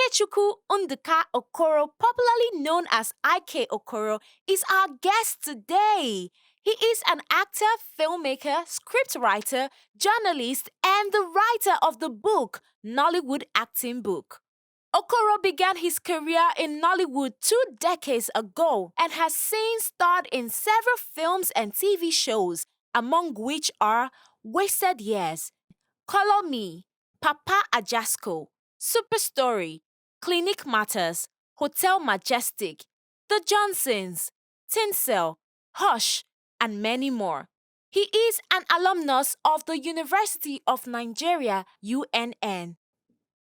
Iyke Okoro, popularly known as Iyke Okoro, is our guest today. He is an actor, filmmaker, scriptwriter, journalist, and the writer of the book Nollywood Acting Book. Okoro began his career in Nollywood 2 decades ago and has since starred in several films and TV shows, among which are Wasted Years, Color Me, Papa Ajasco, Super Story, Clinic Matters, Hotel Majestic, The Johnsons, Tinsel, Hush, and many more. He is an alumnus of the University of Nigeria, UNN.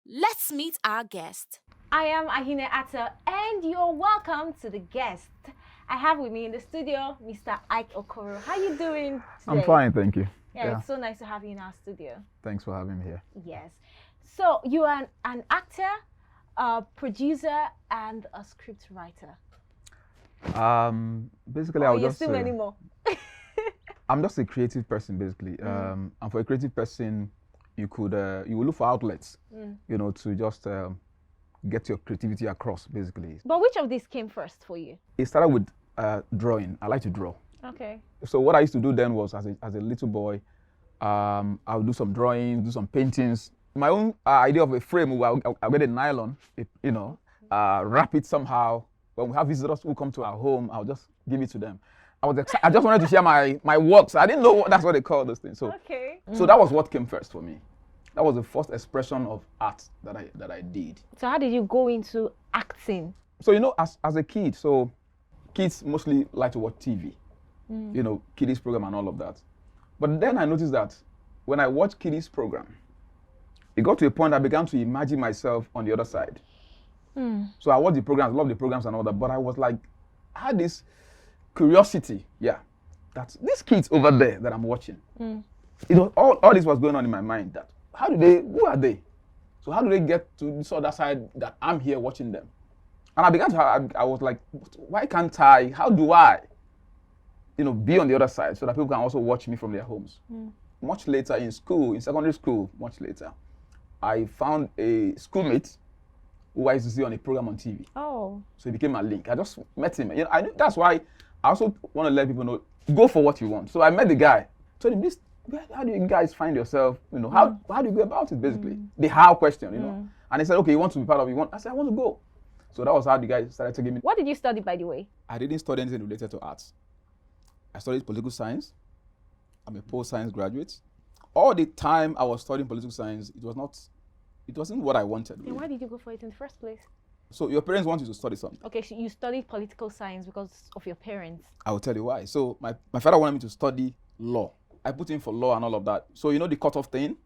Let's meet our guest. I am Ahine Atta, and you're welcome to the guest. I have with me in the studio Mr. Iyke Okoro. How are you doing today? I'm fine, thank you. Yeah, it's so nice to have you in our studio. Thanks for having me here. Yes. So you are an actor, a producer, and a script writer. Basically, I'll just still anymore. I'm just a creative person, basically. And for a creative person, you will look for outlets, to just get your creativity across, basically. But which of these came first for you? It started with drawing. I like to draw. Okay. So what I used to do then was, as a little boy, I would do some drawings, do some paintings. My own idea of a frame, I'll get a nylon, wrap it somehow. When we have visitors who come to our home, I'll just give it to them. I just wanted to share my works. I didn't know that's what they call those things. So, okay. So that was what came first for me. That was the first expression of art that I did. So how did you go into acting? So as a kid, so kids mostly like to watch TV. Kiddies program and all of that. But then I noticed that when I watched kiddies program, it got to a point I began to imagine myself on the other side. So I watched the programs, loved the programs and all that, but I was like, I had this curiosity, that these kids over there that I'm watching, all this was going on in my mind. That who are they? So how do they get to this other side that I'm here watching them? And I began I was like, why can't I? How do I, be on the other side so that people can also watch me from their homes? Much later in secondary school, much later, I found a schoolmate who I used to see on a program on TV. Oh. So he became a link. I just met him. I knew that's why I also want to let people know, go for what you want. So I met the guy. Told him, how do you guys find yourself? How do you go about it, basically? The how question, And he said, okay, you want to be part of it? I said, I want to go. So that was how the guy started to give me. What did you study, by the way? I didn't study anything related to arts. I studied political science. I'm a post-science graduate. All the time I was studying political science, it wasn't what I wanted. Then why did you go for it in the first place? So your parents want you to study something. Okay, so you studied political science because of your parents. I will tell you why. So my father wanted me to study law. I put in for law and all of that. So the cutoff thing?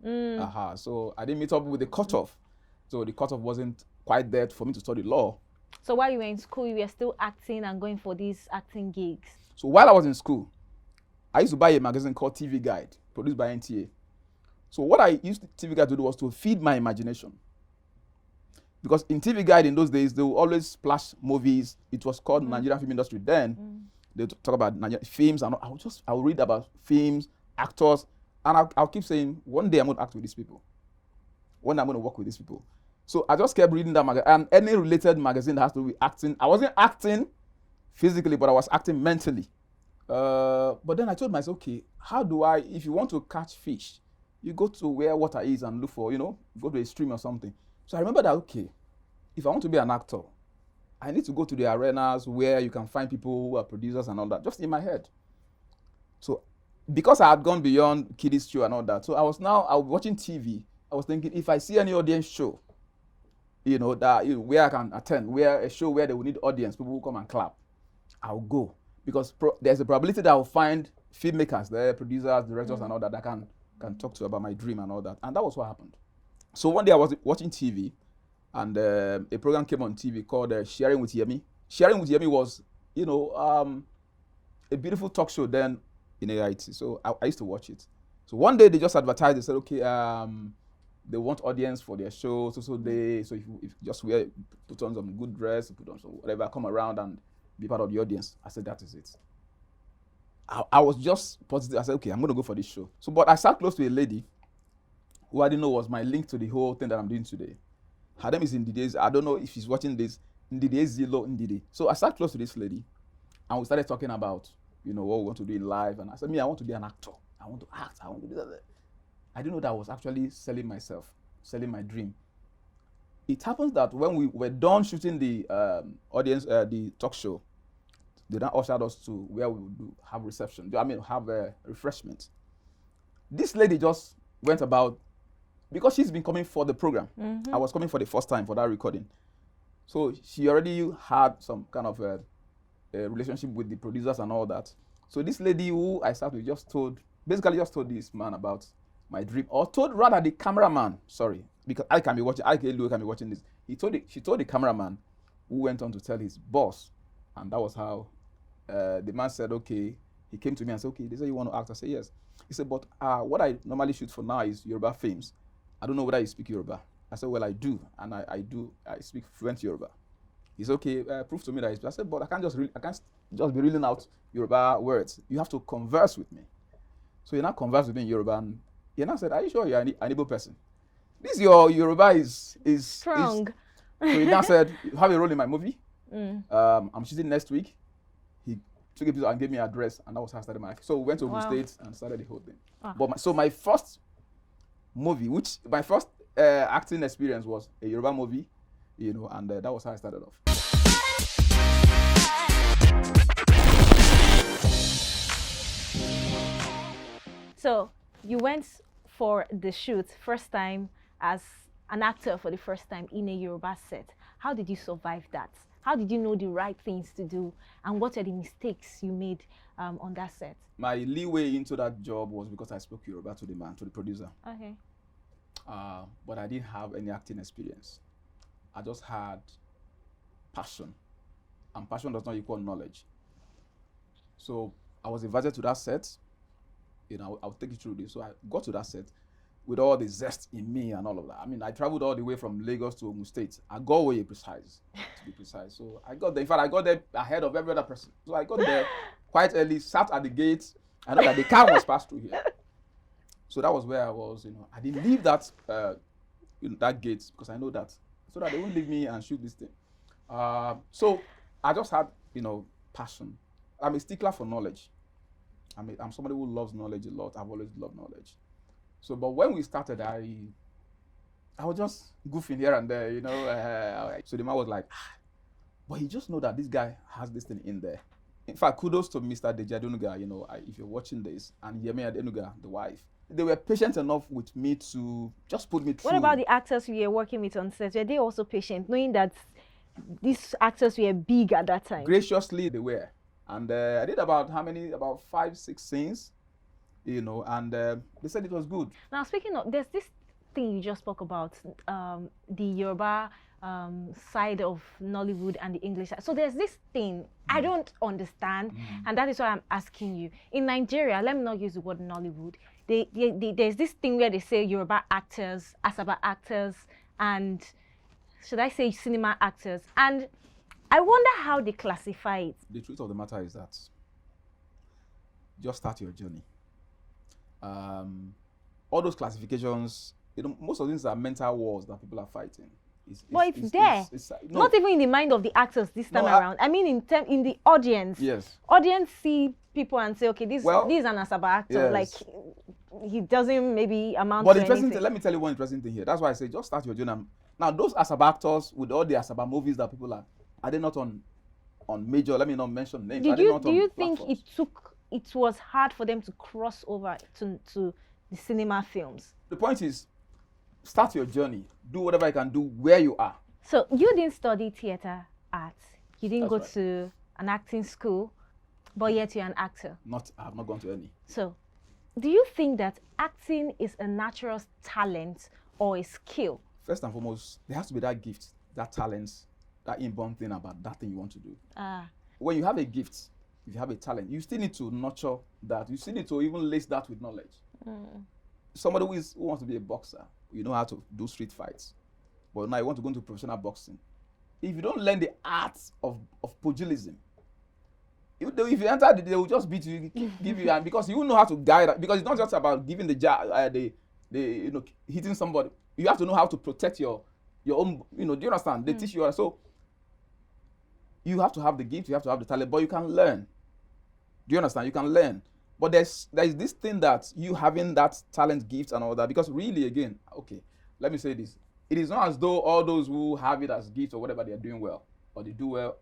So I didn't meet up with the cutoff. So the cutoff wasn't quite there for me to study law. So while you were in school, you were still acting and going for these acting gigs? So while I was in school, I used to buy a magazine called TV Guide, produced by NTA. So what I used TV Guide to do was to feed my imagination. Because in TV Guide in those days, they would always splash movies. It was called Nigerian film industry then. They talk about Nigerian films, and I'll read about films, actors, and I'll keep saying, one day I'm going to act with these people. One day I'm going to work with these people. So I just kept reading that magazine, and any related magazine that has to do with acting. I wasn't acting physically, but I was acting mentally. But then I told myself, okay, if you want to catch fish, you go to where water is and look for, go to a stream or something. So I remember that, okay, if I want to be an actor, I need to go to the arenas where you can find people who are producers and all that, just in my head. So because I had gone beyond kiddies show and all that, so I was watching TV. I was thinking, if I see any audience show, where I can attend, where a show where they will need audience, people will come and clap, I'll go. Because there's a probability that I'll find filmmakers there, producers, directors and all that can talk to about my dream and all that. And that was what happened. So one day I was watching TV, and a program came on TV called Sharing with Yemi. Sharing with Yemi was, a beautiful talk show then in AIT. So I used to watch it. So one day they just advertised, they said, okay, they want audience for their show, so if you just put on some good dress, put on some whatever, come around and be part of the audience. I said, that is it. I was just positive. I said, okay, I'm going to go for this show. So, but I sat close to a lady who I didn't know was my link to the whole thing that I'm doing today. Her name is Ndide. I don't know if she's watching this. Ndide Zilo Ndide. So I sat close to this lady, and we started talking about, what we want to do in life. And I said, I want to be an actor. I want to act. I want to do that. I didn't know that I was actually selling myself, selling my dream. It happens that when we were done shooting the the talk show, they then ushered us to where we would have reception. Have a refreshment. This lady just went about, because she's been coming for the program. I was coming for the first time for that recording. So she already had some kind of a relationship with the producers and all that. So this lady who I sat with basically just told this man about my dream, or told rather the cameraman, sorry, because I can be watching this. She told the cameraman, who went on to tell his boss, and that was how the man said, okay. He came to me and said, okay, they say you want to act. I said, yes. He said, but what I normally shoot for now is Yoruba films. I don't know whether you speak Yoruba. I said, well, I do, and I speak fluent Yoruba. He said, okay, prove to me that I said, but I can't just be reeling out Yoruba words. You have to converse with me. So he now conversed with me in Yoruba, and he now said, are you sure you're an Igbo person? This your Yoruba is strong. So he now said, you have a role in my movie. I'm shooting next week. He took a picture and gave me an address, and that was how I started my acting. So we went to Ogun State and started the whole thing. But my first movie, my first acting experience was a Yoruba movie, and that was how I started off. So you went for the shoot first time as an actor for the first time in a Yoruba set. How did you survive that? How did you know the right things to do, and what are the mistakes you made on that set? My leeway into that job was because I spoke Yoruba to the producer. Okay. But I didn't have any acting experience. I just had passion, and passion does not equal knowledge. So I was invited to that set. I'll take you through this. So I got to that set with all the zest in me and all of that. I traveled all the way from Lagos to Ogun State. I got away to be precise. So I got there. In fact, I got there ahead of every other person. So I got there quite early, sat at the gate. I know that the car was passed through here. So that was where I was, I didn't leave that that gate because I know that, so that they won't leave me and shoot this thing. So I just had, passion. I'm a stickler for knowledge. I'm somebody who loves knowledge a lot. I've always loved knowledge. So, but when we started, I was just goofing here and there, So the man was like, but he just know that this guy has this thing in there. In fact, kudos to Mr. Deji Adenuga, if you're watching this, and Yemi Adenuga, the wife. They were patient enough with me to just put me through. What about the actors we were working with on set? Were they also patient, knowing that these actors were big at that time? Graciously, they were. And I did about 5, 6 scenes, and they said it was good. Now, speaking of, there's this thing you just spoke about, the Yoruba side of Nollywood and the English side. So there's this thing I don't understand, and that is why I'm asking you. In Nigeria, let me not use the word Nollywood. There's this thing where they say Yoruba actors, Asaba actors, and should I say cinema actors? And I wonder how they classify it. The truth of the matter is that just start your journey. All those classifications, most of these are mental wars that people are fighting. It's there. No. Not even in the mind of the actors this time around. I mean, in the audience. Yes. Audience see people and say, okay, this is an Asaba actor. Yes. Like, he doesn't maybe amount to anything. Let me tell you one interesting thing here. That's why I say just start your journey. Now, those Asaba actors with all the Asaba movies that people are they not on major? Let me not mention names. Do you think it was hard for them to cross over to the cinema films? The point is, start your journey. Do whatever you can do where you are. So you didn't study theater arts. You didn't go to an acting school, but yet you're an actor. I've not gone to any. So, do you think that acting is a natural talent or a skill? First and foremost, there has to be that gift, that talent, that inborn thing about that thing you want to do. When you have a gift, if you have a talent, you still need to nurture that. You still need to even lace that with knowledge. Somebody who wants to be a boxer, you know how to do street fights, but now you want to go into professional boxing. If you don't learn the art of pugilism, if you enter, they will just beat you, give you, and because you know how to guide. Because it's not just about giving the hitting somebody. You have to know how to protect your your own, do you understand? They teach you. So you have to have the gift, you have to have the talent, but you can learn. Do you understand? You can learn. But there's this thing that you having that talent, gift, and all that, because really, again, okay, let me say this. It is not as though all those who have it as gifts or whatever, they are doing well, or they do well,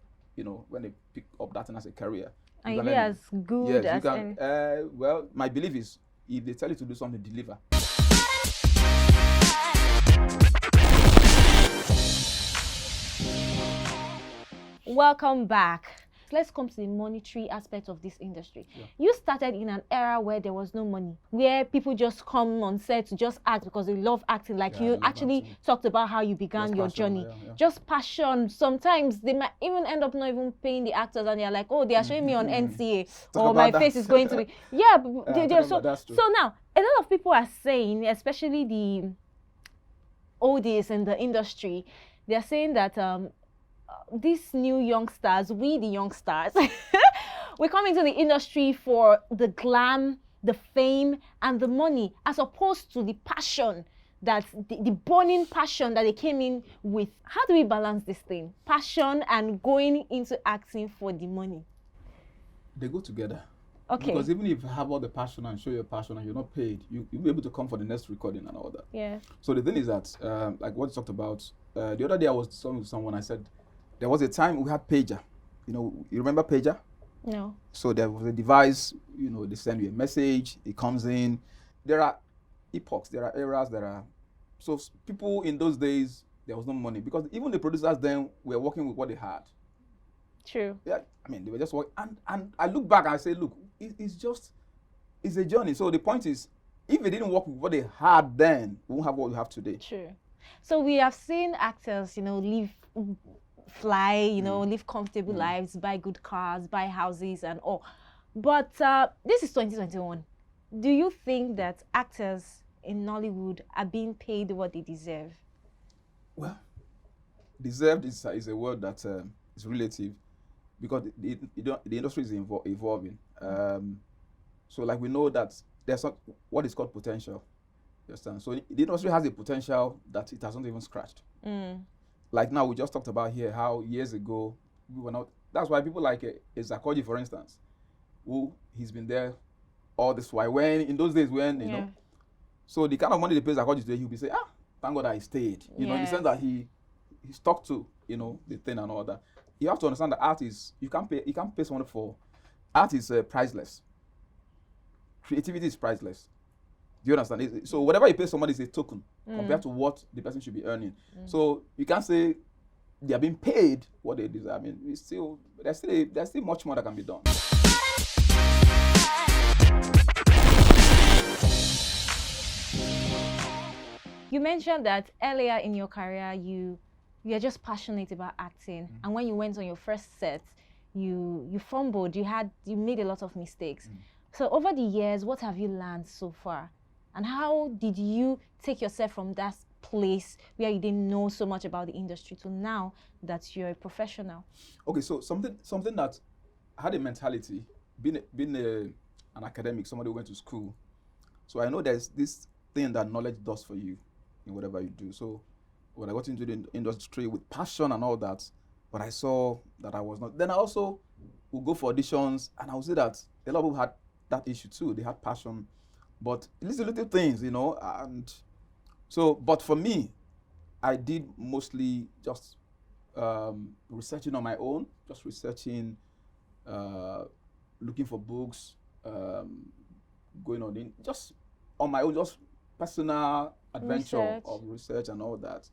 when they pick up that thing as a career. And you as good yes, as you can. Well, my belief is, if they tell you to do something, deliver. Welcome back. Let's come to the monetary aspect of this industry. Yeah. You started in an era where there was no money, where people just come on set to just act because they love acting. Like you actually talked about how you began your journey. Just passion. Sometimes they might even end up not even paying the actors, and they're like, oh, they are showing me on NTA, or my face is going to be. Yeah, so now a lot of people are saying, especially the oldies in the industry, they're saying that these new youngsters, we the youngsters, we come into the industry for the glam, the fame, and the money, as opposed to the passion, that the burning passion that they came in with. How do we balance this thing? Passion and going into acting for the money. They go together. Okay. Because even if you have all the passion and show your passion and you're not paid, you'll be able to come for the next recording and all that. Yeah. So the thing is that, like what you talked about, the other day I was talking with someone, I said, there was a time we had pager. You remember pager? No. So there was a device, they send you a message, it comes in. There are epochs, there are eras, so people in those days, there was no money, because even the producers then were working with what they had. True. Yeah, they were just working. And I look back and I say, look, it's a journey. So the point is, if they didn't work with what they had then, we won't have what we have today. True. So we have seen actors, fly, live comfortable lives, buy good cars, buy houses and all. But this is 2021. Do you think that actors in Nollywood are being paid what they deserve? Well, deserved is a word that is relative, because the industry is evolving. So like we know that there's what is called potential. You understand? So the industry has a potential that it has not even scratched. Like now, we just talked about here how years ago we were not. That's why people like Zakoji, for instance, who he's been there all this while. When in those days, when so the kind of money they pay Zakoji today, he'll be saying, thank God I stayed. In the sense that he stuck to the thing and all that. You have to understand that art is you can't pay someone for art is priceless. Creativity is priceless. Do you understand? So whatever you pay somebody is a token compared to what the person should be earning. So you can't say they are being paid what they deserve. There's still much more that can be done. You mentioned that earlier in your career you're just passionate about acting, and when you went on your first set, you fumbled. You made a lot of mistakes. So over the years, what have you learned so far? And how did you take yourself from that place where you didn't know so much about the industry to now that you're a professional? Okay, so something that I had a mentality, being an academic, somebody who went to school. So I know there's this thing that knowledge does for you in whatever you do. So when I got into the industry with passion and all that, but I saw that I was not. Then I also would go for auditions, and I would say that a lot of people had that issue too. They had passion, but little things, and so, but for me, I did mostly just researching on my own, just researching, looking for books, going on just on my own, just personal adventure of research and all that.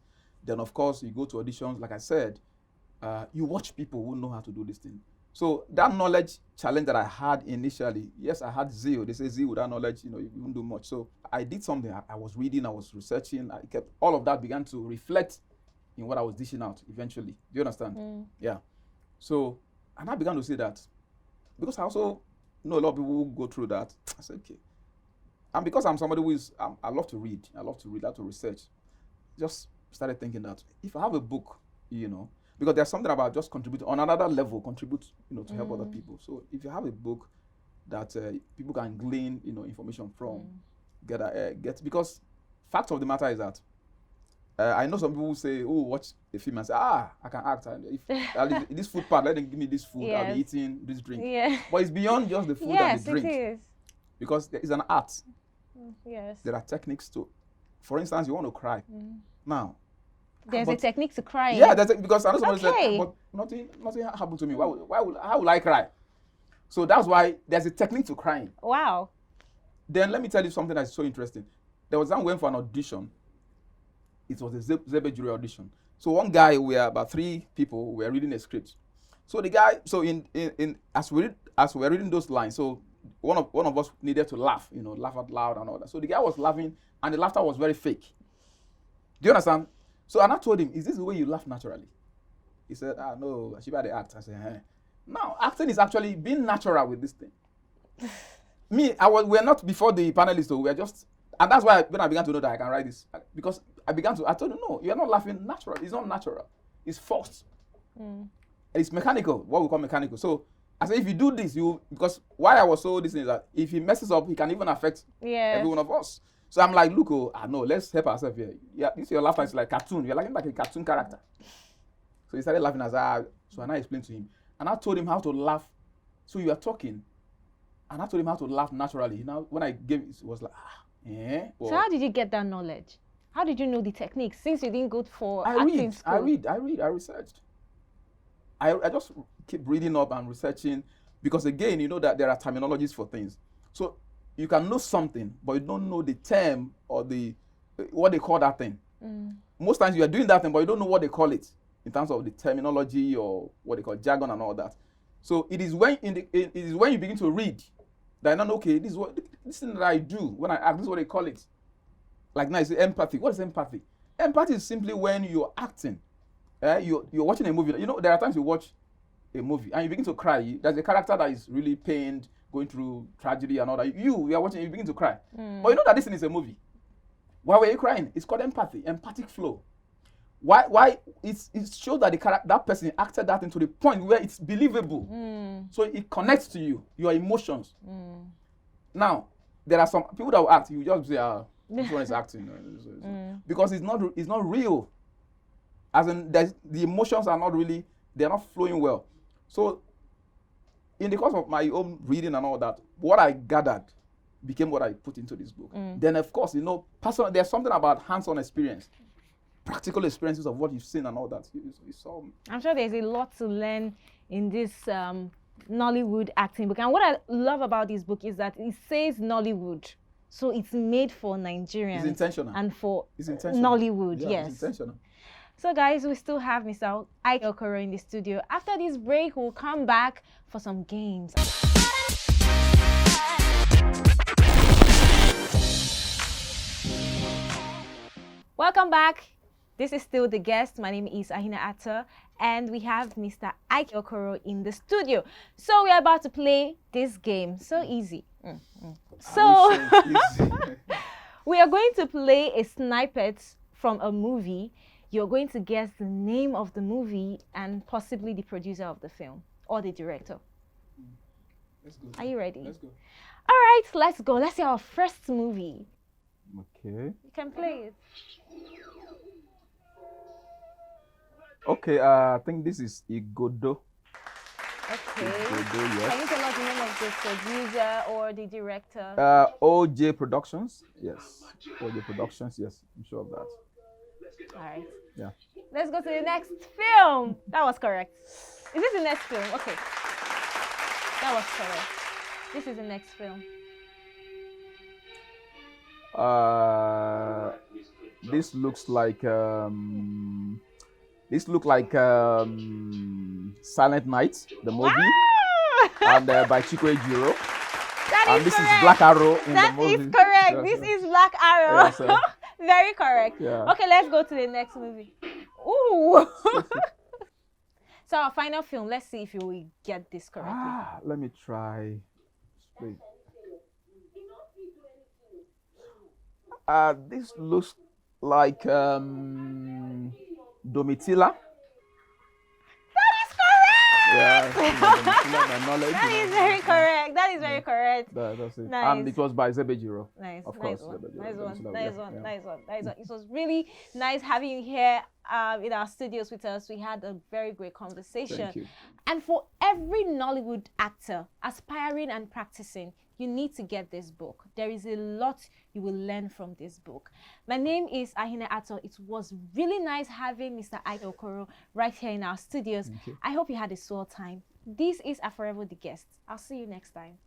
Then of course you go to auditions, like I said, you watch people who know how to do this thing. So that knowledge challenge that I had initially, yes, I had zeal. They say zeal without knowledge, you won't do much. So I did something. I was reading, I was researching. I kept all of that began to reflect in what I was dishing out eventually. Do you understand? Yeah. So, and I began to say that, because I also know a lot of people who go through that. I said, okay. And because I'm somebody who is, I love to read. I love to research. Just started thinking that if I have a book, because there's something about just contribute on another level, to help other people. So if you have a book that people can glean, information from, get because fact of the matter is that I know some people who say, "Oh, watch a film and say, I can act. And if this food part, let them give me this food. I'll be eating this drink." Yeah. But it's beyond just the food and the drink. Yes, it is. Because there is an art. Yes. There are techniques to. For instance, you want to cry. Now. There's a technique to crying. Yeah, because I know somebody said, but nothing happened to me. How will I cry? So that's why there's a technique to crying. Wow. Then let me tell you something that's so interesting. There was time we went for an audition. It was a Zebe jury audition. So one guy, we are about 3 people, we were reading a script. So the guy, so as we were reading those lines, so one of us needed to laugh, laugh out loud and all that. So the guy was laughing, and the laughter was very fake. Do you understand? So and I told him, "Is this the way you laugh naturally?" He said, "No, I should be the act." I said, Now, acting is actually being natural with this thing. We're not before the panelists, so we're just, and that's why when I began to know that I can write this, because I told him, no, you're not laughing natural. It's not natural. It's forced. And it's mechanical, what we call mechanical. So I said, if you do this, because why I was so this is that if he messes up, he can even affect every one of us. So I'm like, look, no, let's help ourselves here. Yeah, this your laughter is like cartoon. You're like a cartoon character. So he started laughing so I explained to him. And I told him how to laugh. So you are talking. And I told him how to laugh naturally. Now, when I gave it, was like, So how did you get that knowledge? How did you know the techniques? Since you didn't go for acting school. I researched. I just keep reading up and researching. Because again, you know that there are terminologies for things. So you can know something, but you don't know the term or what they call that thing. Most times you are doing that thing, but you don't know what they call it in terms of the terminology or what they call jargon and all that. So it is when you begin to read that you know, okay, this thing that I do when I act, this is what they call it. Like now, it's empathy. What is empathy? Empathy is simply when you're acting. You're watching a movie. You know, there are times you watch a movie and you begin to cry. There's a character that is really pained, going through tragedy and all that. You are watching, you begin to cry. But you know that this thing is a movie. Why were you crying? It's called empathy, empathic flow. Why it shows that that person acted that into the point where it's believable. So it connects to you, your emotions. Now, there are some people that will act, you just say, this one is acting. Because it's not real. As in, the emotions are not really, they're not flowing well. So in the course of my own reading and all that, what I gathered became what I put into this book. Then of course, personal, there's something about hands-on experience. Practical experiences of what you've seen and all that. I'm sure there's a lot to learn in this Nollywood acting book. And what I love about this book is that it says Nollywood. So it's made for Nigerians. It's intentional. And for Nollywood, yes. It's intentional. So guys, we still have Mr. Iyke Okoro in the studio. After this break, we'll come back for some games. Welcome back. This is still The Guest. My name is Ahina Atta, and we have Mr. Iyke Okoro in the studio. So we are about to play this game. So easy. So we are going to play a snippet from a movie. You're going to guess the name of the movie and possibly the producer of the film or the director. Let's go. Are you ready? Let's go. All right, let's go. Let's see our first movie. Okay. You can play it. Okay, I think this is Igodo. Okay. Igodo, yes. Can you tell us the name of the producer or the director? OJ Productions. Yes. OJ Productions. Yes, I'm sure of that. All right. Yeah. Let's go to the next film. That was correct. Is this the next film? Okay. That was correct. This is the next film. This looks like Silent Night, the movie, and by Chikwejiro. And this is Black Arrow in the movie. That is correct. Yes, this is Black Arrow. Yes, very correct. Yeah. Okay, let's go to the next movie. Ooh. So our final film. Let's see if you will get this correctly. Let me try. This looks like Domitila. That is correct. Yeah, my knowledge. That is very correct. That That is very correct. That's it. Nice. And it was by Zebejiro. Nice. Of Nice course. one. Zebejiro. Nice one. Yeah. Nice one. Yeah. Nice one. Nice one. It was really nice having you here in our studios with us. We had a very great conversation. Thank you. And for every Nollywood actor aspiring and practicing, you need to get this book. There is a lot you will learn from this book. My name is Ahine Ato. It was really nice having Mr. Iyke Okoro right here in our studios. Thank you. I hope you had a swell time. This is AFOREVO the guest. I'll see you next time.